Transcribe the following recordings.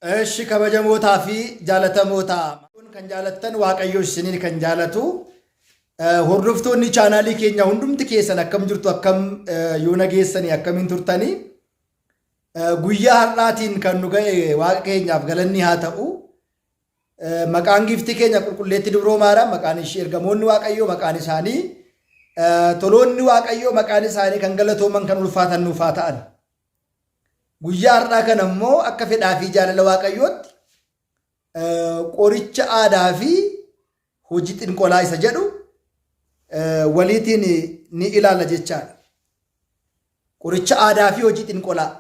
Eshi kabajamootaa fi jaallatamootaa kan jaallattan waaqayyo isiniin kan jaallatu hordoftoonni chaanaalii keenya hundumti keessan akkam jirtu akkam yoo nageessanii akkamiin turtanii guyyaa har'aatiin kan nu ga'e waaqa keenyaaf galanni haa ta'u maqaan giftii keenya qulqulleetti dubroo maaraam maqaan ishee ergamoonni waaqayyo maqaan isaanii toloonni waaqayyo maqaan isaanii kan galatooman kan ulfaatan nuuf haa ta'an. Guyyaa har'aa kan ammoo akka fedhaa fi jaalala waaqayyootti qoricha aadaa fi hojii xinqolaa isa jedhu waliitiin ni ilaalla jechaadha. Qoricha aadaa fi hojii xinqolaa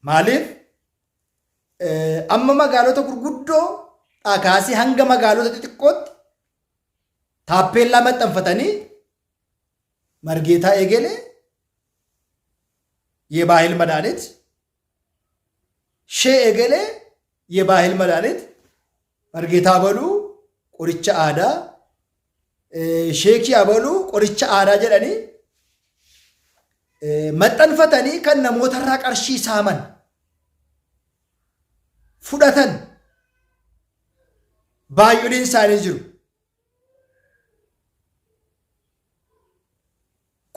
maaliif amma magaalota gurguddoo kaasee hanga magaalota xixiqqootti taappeellaa maxxanfatanii Margeetaa Egelee የባህል መድኃኒት ሼህ ኤገሌ የባህል መድኃኒት መርጌታ በሉ ቆሪቻ አዳ ሼኪ አበሉ ቆሪቻ አዳ ጀደኒ መጠንፈተኒ ከነ ሞተራ ቀርሺ ሳመን ፉደተን ባዩሊን ሳኒ ጅሩ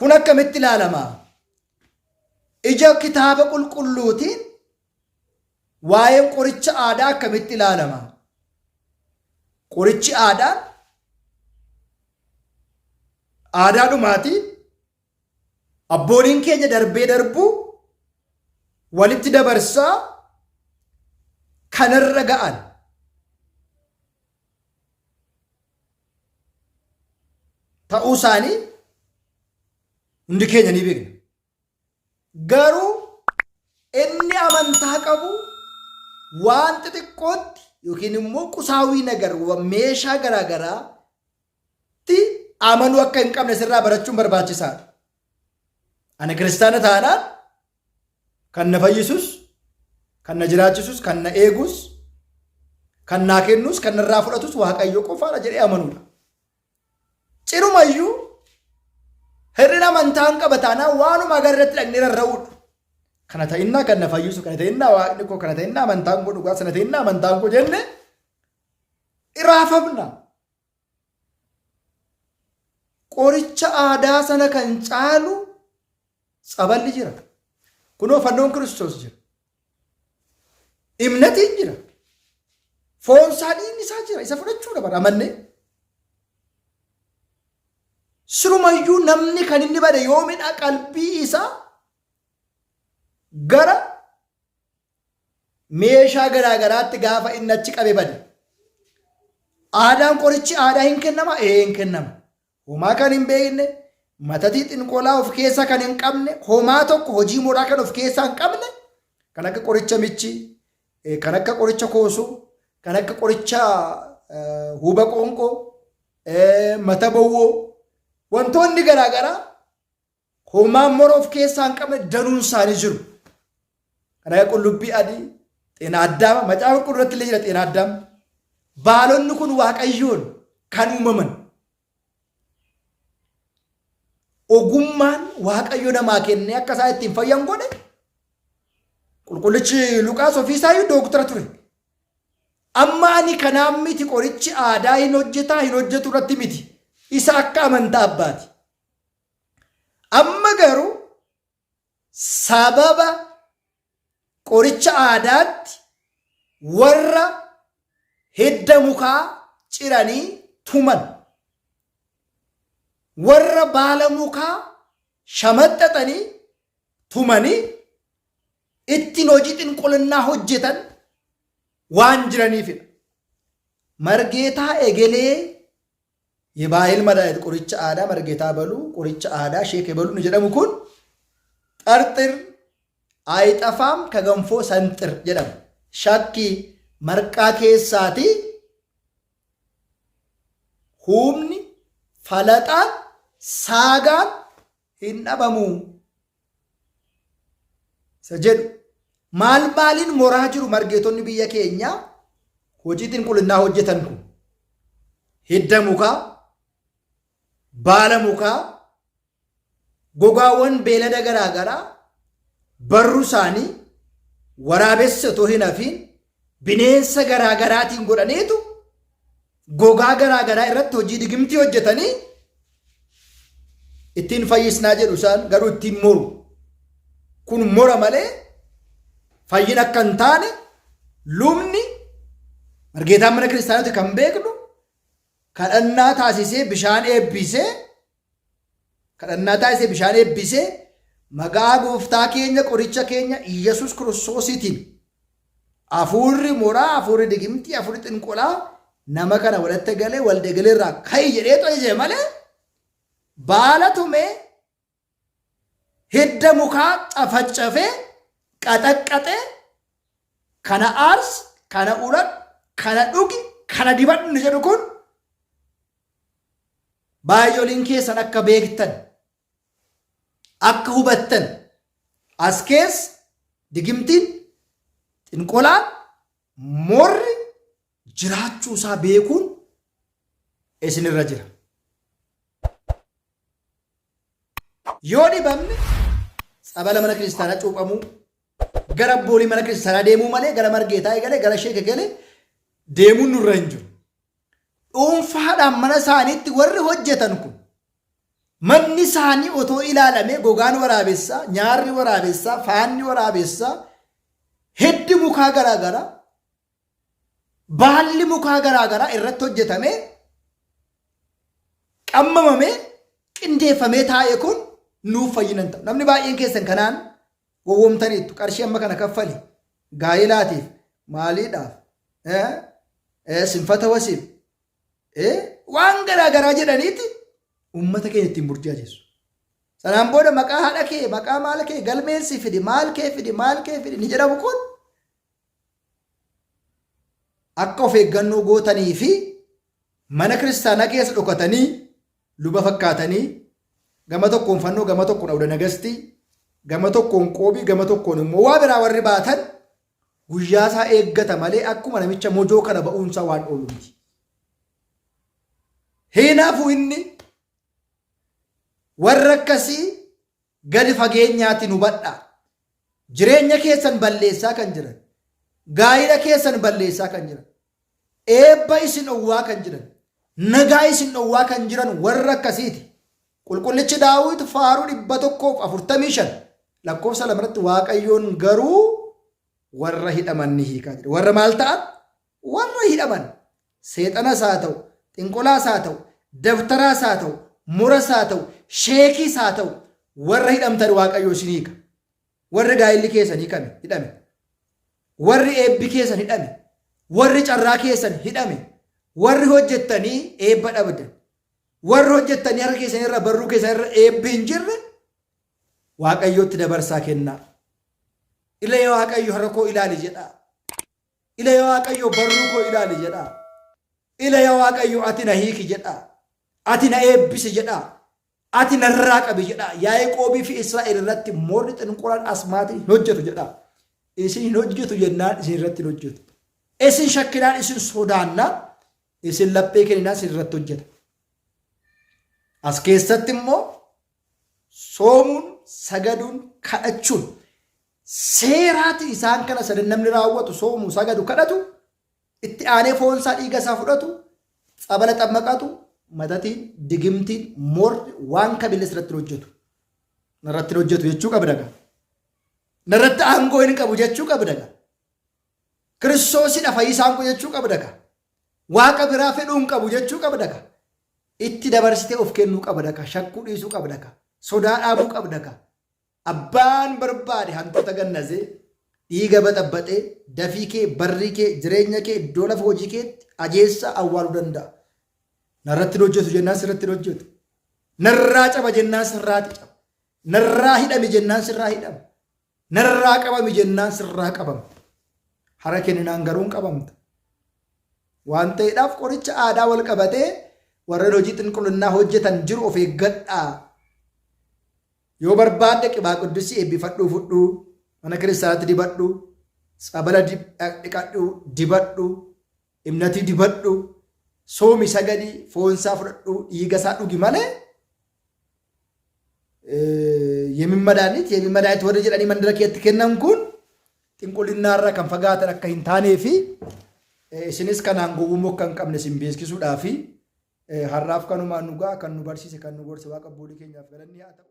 ኩን አከሚtti ilaalama ija kitaaba qulqulluutiin waa'een qoricha aadaa akkamitti ilaalama? Qorichi aadaadhumaatiin abbooliin keenya darbee darbuu walitti dabarsaa kanarra ga'an ta'uu isaanii hundi keenya ni beekna. Garuu inni amantaa qabu waan xixiqqootti yookiin immoo qusaawii nagar meeshaa garaagaraatti amanuu akka hin qabne sirraa barachuun barbaachisaadha. Ani kiristaana taanaan kan na fayyisus, kan na jiraachisus, kan na eegus, kan naa kennus, kan narraa fudhatus waaqayyo qofaadha jedhee amanuudha. Cirumayyuu hir'ina amantaan qaba taanaan waanuma agarratti dhaqnee rarra'uudha. Kana ta'innaa kan na fayyisu, kana ta'innaa waaqni koo, kana ta'innaa amantaan koo dhugaa, sana ta'innaa amantaan koo jenne iraafamna. Qoricha aadaa sana kan caalu tsaballi jira. Kunoo fannoon Kiristoos jira. Imnatiin jira. Foonsaa dhiigni isaa jira. Isa fudhachuudha bara amannee. Sirumayyuu namni kan inni bade yoomidha qalbii isaa gara meeshaa garaagaraatti gaafa inni achi qabe bade. Aadaan qorichi aadaa hin kennama? Hin kennama. Homaa kan hin beekne, matatii xinqolaa of keessaa kan hin qabne, homaa tokko hojii moraa kan of keessaa hin qabne, kan akka qoricha michii, kan akka qoricha koosuu, kan akka qoricha huba qoonqoo, mata bowwoo, wantoonni garaagaraa homaan mora of keessaa hin qabne danuun isaanii jiru. Kan akka qullubbii adii, xeenaa addaama, macaafa qulqulluutti illee jira xeenaa addaama. Baalonni kun waaqayyoon kan uumaman. Ogummaan waaqayyo namaa kennee akka isaa ittiin fayyan godhe. Qulqullichi Luqaas ofiisaayyuu dooktara ture. Amma ani kanaan miti qorichi aadaa hin hojjetu irratti miti. Isa akka amantaa abbaati. Amma garuu sababa qoricha aadaatti warra hidda mukaa ciranii tuman, warra baala mukaa shamaxxaxanii tumanii ittiin hojii xinqolannaa hojjetan waan jiraniifidha. Margeetaa Egelee የባህል መድኃኒት ቆሪቻ አዳ መርጌታ በሉ ቆሪቻ አዳ ሼክ በሉ ንጀደሙ ኩን ጠርጥር አይጠፋም ከገንፎ ሰንጥር ጀደም ሻኪ መርቃ ኬሳቲ ሁምኒ ፈለጣን ሳጋን ሂንደበሙ ሰጀዱ ማልማሊን ሞራጅሩ መርጌቶኒ ብየ ኬኛ ሆጂ ጥንቁልና ሆጀተንኩ ሂደሙካ baala mukaa gogaawwan beelada garaagaraa barru isaanii waraabessa otoo hin hafiin bineensa garaa garaatiin godhaniitu gogaa garaa garaa irratti hojii digimtii hojjetanii ittiin fayyisnaa jedhu isaan garuu ittiin moru. Kun mora malee fayyina akka hin taane lubni margeetaan mana kiristaanota kan beeknu kadhannaa taasisee bishaan eebbisee maqaa gooftaa keenya qoricha keenya Iyyasuus Kiristoositiin hafuurri moraa, hafuurri digimtii, hafuurri xinqolaa nama kana walitti galee walda galeerraa ka'i jedhee xoo'ee malee baala tumee hidda mukaa cafaccafee qaxaqqaxee kana aarsi, kana uradhu, kana dhugi, kana dibadhu jedhu kun baay'ooliin keessan akka beektan, akka hubattan as keessa digimtiin, xinqolaan, morri jiraachuu isaa beekuun isinirra jira. Yoo dhibamne sabala mana kiristaanaa cuuphamuu, gara boolii mana kiristaanaa deemuu malee gara margeetaa eegalee gara sheeka galee deemuun nurra hin jiru. Dhuunfaadhaan mana isaaniitti warri hojjetan kun manni isaanii otoo ilaalamee gogaan waraabessaa, nyaarri waraabessaa, faanni waraabessaa, hiddi mukaa garaagaraa, baalli mukaa garaagaraa irratti hojjetamee qammamamee qindeeffamee taa'e kun nuuf fayyina hin ta'u. Namni baay'een keessan kanaan gowwoomtaniittu qarshii amma kana kaffali gaa'ilaatiif maaliidhaaf sinfata wasiif waan garaagaraa jedhaniiti ummata keenya ittiin burjaajessu. Sanaan booda maqaa haadha kee, maqaa maal kee, galmeessi fidi, maal kee fidi ni jedhamu kun akka of eeggannoo gootanii fi mana kiristaanaa keessa dhokatanii luba fakkaatanii gama tokkoon fannoo, gama tokkoon awda nagastii, gama tokkoon qoobii, gama tokkoon immoo waa biraa warri baatan guyyaa isaa eeggata malee akkuma namicha mojoo kana ba'uunsaa waan oolu miti. Hinaafuu inni warra akkasii gadi fageenyaatiin hubadhaa. Jireenya keessan balleessaa kan jiran, gaa'ila keessan balleessaa kan jiran, eebba isin dhowwaa kan jiran, nagaa isin dhowwaa kan jiran warra akkasiiti. Qulqullichi Daawit faaruu 145 lakkoofsa 2 Waaqayyoon garuu warra hidhaman ni hiikaa jedha. Warra maal ta'an? Warra hidhaman. Seexanas haa ta'u, xinqolaas haa ta'u, daftaraas haa ta'u, muras haa ta'u, sheekiis haa ta'u, warra hidhamtan Waaqayyoo isin hiika. Warri gaa'illi keessan hidhame. Warri eebbi keessan hidhame. Warri carraa keessan hidhame. Warri hojjettanii eebba dhabdan. Warri hojjettanii harka keessan irra barruu keessan irra eebbi hin jirre Waaqayyootti dabarsaa kennaa. Ilee Waaqayyo harka koo ilaali jedhaa. Ilee Waaqayyo barruu koo ilaali jedhaa. Ilee Waaqayyo ati na hiiki jedhaa. Ati na eebbisi jedhaa. Ati narraa qabi jedhaa. Yaaqoobii fi Israa'el irratti morri xinqolaan asmaatiin hin hojjetu jedhaa. Isin hin hojjetu jennaan isin irratti hin hojjetu. Isin shakkinaan isin sodaannaan isin laphee kenninaan isin irratti hojjeta. As keessatti immoo soomuun, sagaduun, kadhachuun seeraati isaan kana sadan namni raawwatu soomuu, sagadu, kadhatu itti aanee foonsaa dhiiga isaa fudhatu, xabala xammaqatu, matatiin, digimtiin, morri waan kabila irratti hojjetu. Narratti hojjetu jechuu qabdaga. Narratti aangoo hin qabu jechuu qabdaga. Kiristoosidha fayyisaan kun jechuu qabdaga. Waaqa biraa fedhuu hin qabu jechuu qabdaga. Itti dabarsitee of kennuu qabdaga. Shakkuu dhiisuu qabdaga. Sodaa dhaabuu qabdaga. Abbaan barbaade hantuuta gannasee dhiiga baxabbaxee dafii kee, barrii kee, jireenya kee iddoo lafa hojii keetti ajeessa awwaaluu danda'a. Narratti hojjetu jennaan sirratti hojjetu. Narraa caba jennaan sirraati caba. Narraa hidhami jennaan sirraa hidhama. Narraa qabami jennaan sirraa qabama. Hara kenninaan garuu hin qabamta. Waan ta'eedhaaf qoricha aadaa wal qabatee warreen hojii xinqullinnaa hojjetan jiru of eeggadhaa. Yoo barbaadde qibaa quddusii eebbifadhuu fudhuu, mana kiristaanaatti dibadhu, xabala dhiqadhu, dibadhu, imnatii dibadhu, soomi sagadii, foonsaa fudhadhu, dhiigasaa dhugi malee የሚመዳኒት ወደ ጀዳኒ መንደረ ከት ከነን ኩን xinqullinnaarra kan fagaatan akka hin taanee fi isinis kanaan gowwummoo kan qabne sin beeksisuudhaa fi har'aaf kanumaan nugaa kan nu barsiise kan nu gorse waaqa abboolii keenyaaf galanni haa ta'u.